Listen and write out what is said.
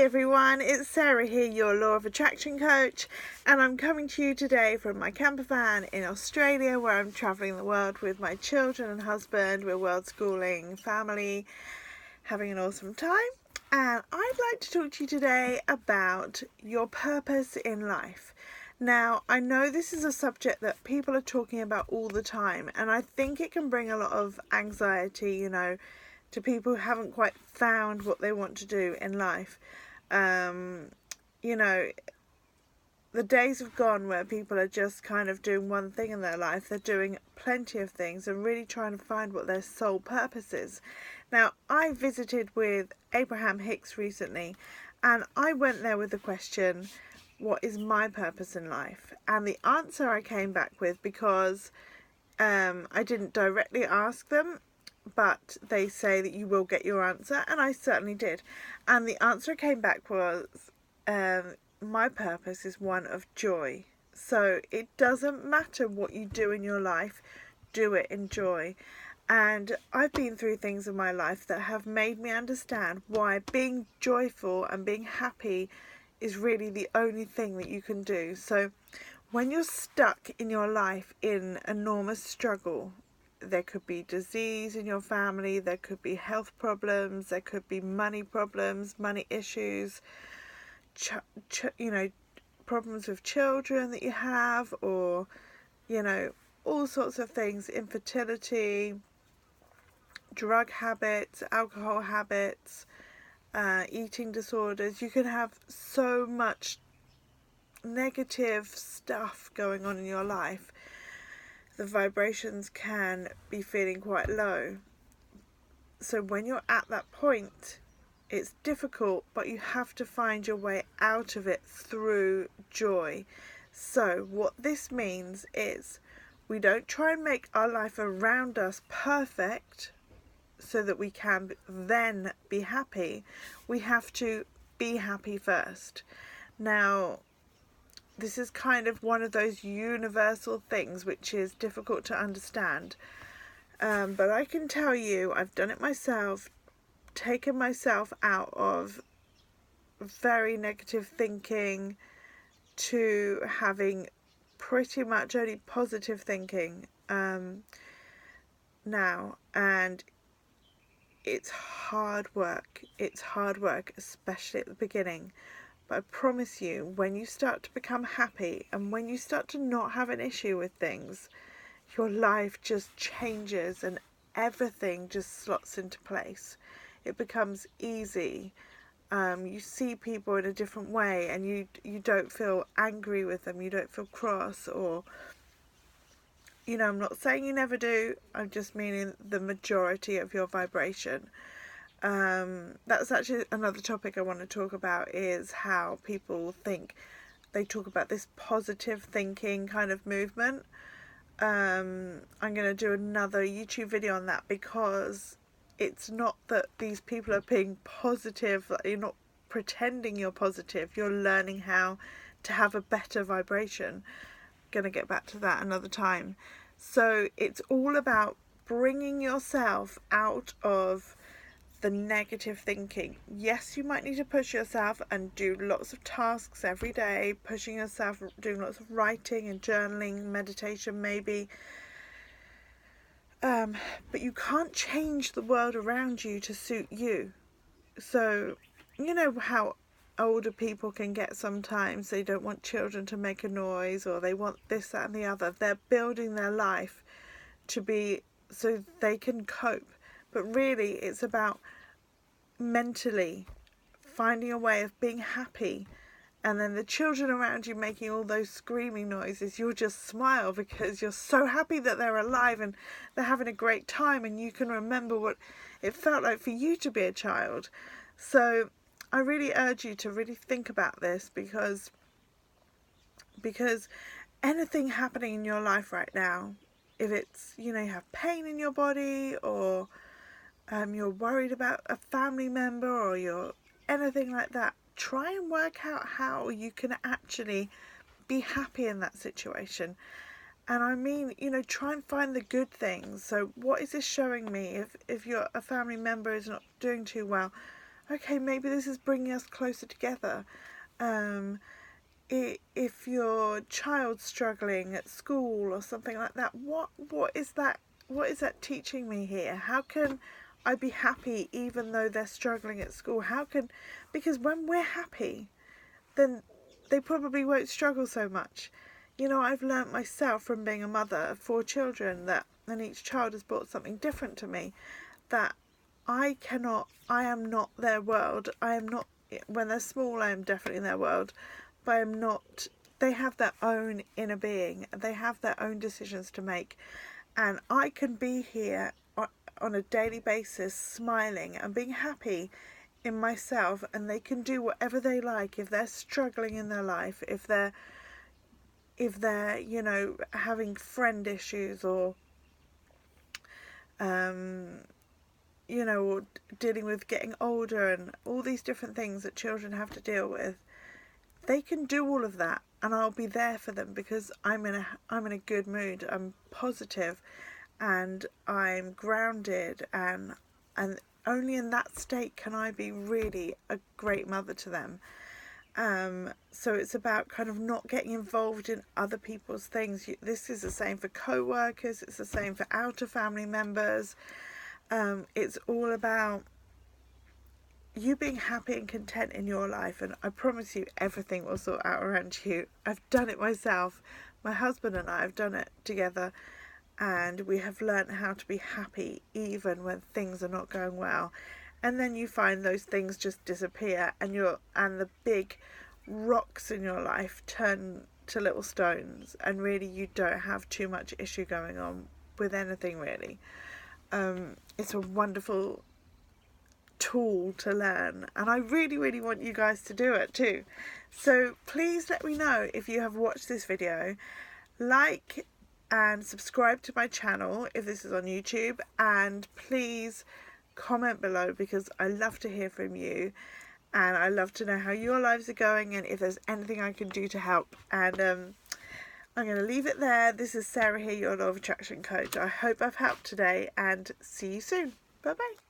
everyone, it's Sarah here, your Law of Attraction coach, and I'm coming to you today from my camper van in Australia, where I'm travelling the world with my children and husband. We're world schooling family, having an awesome time, and I'd like to talk to you today about your purpose in life. Now, I know this is a subject that people are talking about all the time, and I think it can bring a lot of anxiety, to people who haven't quite found what they want to do in life. The days have gone where people are just kind of doing one thing in their life. They're doing plenty of things and really trying to find what their sole purpose is. Now, I visited with Abraham Hicks recently, and I went there with the question, what is my purpose in life? And the answer I came back with, because I didn't directly ask them, but they say that you will get your answer, and I certainly did. And the answer I came back was, my purpose is one of joy. So it doesn't matter what you do in your life, do it in joy. And I've been through things in my life that have made me understand why being joyful and being happy is really the only thing that you can do. So when you're stuck in your life in enormous struggle, there could be disease in your family, there could be health problems, there could be money problems, money issues, problems with children that you have, or, all sorts of things, infertility, drug habits, alcohol habits, eating disorders. You can have so much negative stuff going on in your life. The vibrations can be feeling quite low. So when you're at that point, it's difficult, but you have to find your way out of it through joy. So what this means is we don't try and make our life around us perfect so that we can then be happy. We have to be happy first. Now, this is kind of one of those universal things which is difficult to understand. But I can tell you, I've done it myself, taken myself out of very negative thinking to having pretty much only positive thinking now. And it's hard work. It's hard work, especially at the beginning. But I promise you, when you start to become happy and when you start to not have an issue with things, your life just changes and everything just slots into place. It becomes easy. You see people in a different way, and you don't feel angry with them. You don't feel cross, or, I'm not saying you never do. I'm just meaning the majority of your vibration. That's actually another topic I want to talk about, is how people think. They talk about this positive thinking kind of movement. I'm going to do another YouTube video on that, because it's not that these people are being positive. You're not pretending you're positive. You're learning how to have a better vibration. Going to get back to that another time. So it's all about bringing yourself out of the negative thinking. Yes, you might need to push yourself and do lots of tasks every day, pushing yourself, doing lots of writing and journaling, meditation maybe. But you can't change the world around you to suit you. So, you know how older people can get sometimes. They don't want children to make a noise, or they want this, that and the other. They're building their life to be so they can cope. But really, it's about mentally finding a way of being happy. And then the children around you making all those screaming noises, you'll just smile because you're so happy that they're alive and they're having a great time, and you can remember what it felt like for you to be a child. So I really urge you to really think about this, because anything happening in your life right now, if it's, you have pain in your body, or you're worried about a family member, or you're anything like that, try and work out how you can actually be happy in that situation. And I mean, try and find the good things. So what is this showing me? If a family member is not doing too well, okay, maybe this is bringing us closer together. If your child's struggling at school or something like that, what is that? What is that teaching me here? How can I be happy even though they're struggling at school? Because when we're happy, then they probably won't struggle so much. You know, I've learnt myself from being a mother of 4 children and each child has brought something different to me, that I am not their world. I am not, when they're small, I am definitely in their world, but I am not, they have their own inner being. They have their own decisions to make. And I can be here on a daily basis, smiling and being happy in myself, and they can do whatever they like. If they're struggling in their life, if they're you know, having friend issues, or you know, or dealing with getting older and all these different things that children have to deal with, they can do all of that, and I'll be there for them because I'm in a good mood. I'm positive, and I'm grounded, and only in that state can I be really a great mother to them. So it's about kind of not getting involved in other people's things. This is the same for co-workers, it's the same for outer family members. It's all about you being happy and content in your life, and I promise you everything will sort out around you. I've done it myself. My husband and I have done it together, and we have learnt how to be happy even when things are not going well. And then you find those things just disappear, and the big rocks in your life turn to little stones, and really you don't have too much issue going on with anything really. It's a wonderful tool to learn, and I really want you guys to do it too. So please let me know if you have watched this video. Like and subscribe to my channel if this is on YouTube, and please comment below because I love to hear from you, and I love to know how your lives are going and if there's anything I can do to help. And I'm going to leave it there. This is Sarah here, your Law of Attraction coach. I hope I've helped today, and see you soon. Bye bye.